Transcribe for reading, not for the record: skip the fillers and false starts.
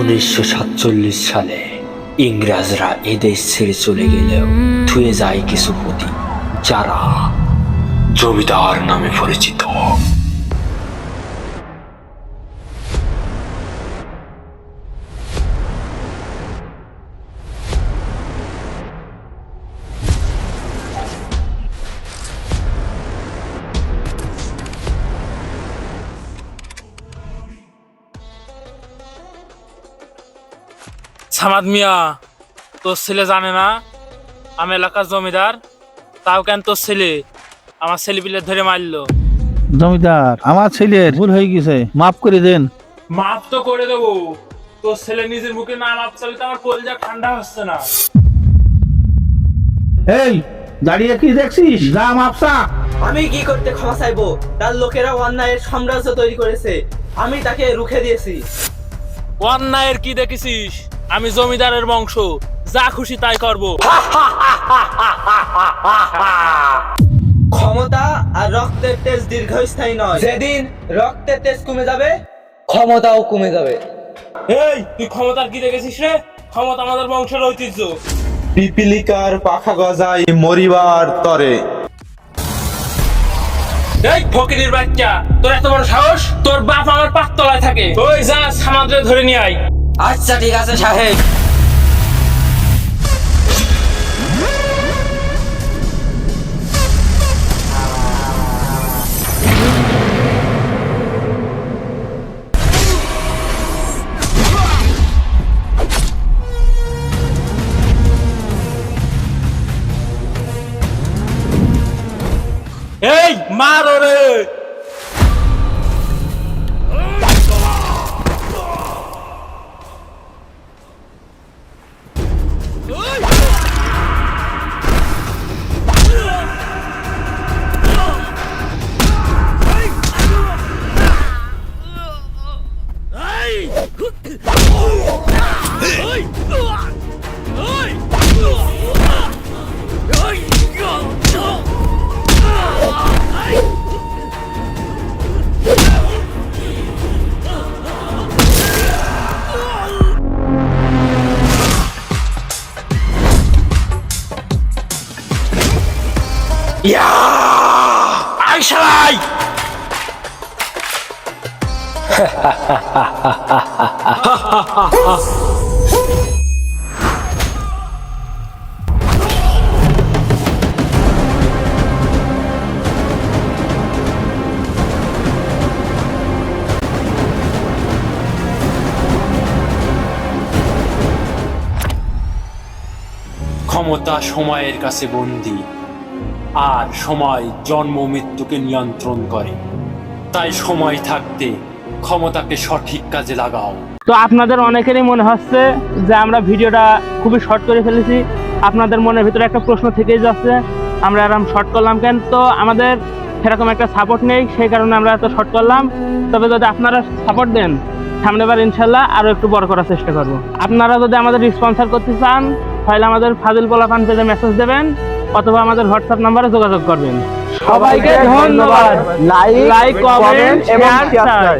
1947 সালে ইংরেজরা এদেশ ছেড়ে চলে গেলেও থুয়ে যায় কিছু পুঁতি, যারা জমিদার নামে পরিচিত। সামাদ মিয়া, তোর ছেলে জানে না আমি এলাকার জমিদার? তাও কেন তোর ছেলে আমার ছেলে পিলে ধরে মারলো? জমিদার, আমার ছেলের ভুল হয়ে গেছে, মাফ করে দেন। মাপ তো করে দেবো, তোর ছেলে নিজের মুখে না মাপ চাইলে তো আমার কলজা ঠান্ডা হচ্ছে না। এই দাঁড়িয়ে কি দেখছিস? যা মাপ চা। আমি কি করতে ক্ষমা চাইবো? তার লোকেরা অন্যায়ের সাম্রাজ্য তৈরি করেছে, আমি তাকে রুখে দিয়েছি। অন্যায়ের কি দেখেছিস? আমি জমিদারের বংশ, যা খুশি তাই করবো। ক্ষমতা আর রক্তের তেজ দীর্ঘস্থায়ী নয়। যেদিন রক্তের তেজ কমে যাবে, ক্ষমতাও কমে যাবে। এই, তুই ক্ষমতার কি দেখেছিস রে? ক্ষমতা আমাদের বংশের ঐতিহ্য। পিপিলিকার পাখা গজায় মরিবার তরে। এই ফকিরের বাচ্চা, তোর এত বড় সাহস! তোর বাপ আমার পাততলায় থাকে। ওই যা, সামাদ্রে ধরে নিয়ে আয়। আচ্ছা ঠিক আছে সাহেব। এই মার ওরে! আই শালাই! ক্ষমতা সময়ের কাছে বন্দী, আর সময় জন্ম মৃত্যুকে নিয়ন্ত্রণ করে। তাই সময় থাকতে ক্ষমতাকে সঠিক কাজে লাগাও। তো আপনাদের অনেকেরই মনে হচ্ছে যে আমরা ভিডিওটা খুবই শর্ট করে ফেলেছি। আপনাদের মনের ভিতরে একটা প্রশ্ন থেকেই যাচ্ছে, আমরা এরকম শর্ট করলাম কেন? তো আমাদের সেরকম একটা সাপোর্ট নেই, সেই কারণে আমরা এত শর্ট করলাম। তবে যদি আপনারা সাপোর্ট দেন, সামনেবার ইনশাল্লাহ আরও একটু বড় করার চেষ্টা করব। আপনারা যদি আমাদের স্পন্সর করতে চান, তাহলে আমাদের ফাজিল পোলাপান পেজে মেসেজ দেবেন অথবা আমাদের হোয়াটসঅ্যাপ নাম্বারে যোগাযোগ করবেন। সবাইকে ধন্যবাদ। লাইক, কমেন্ট এবং শেয়ার।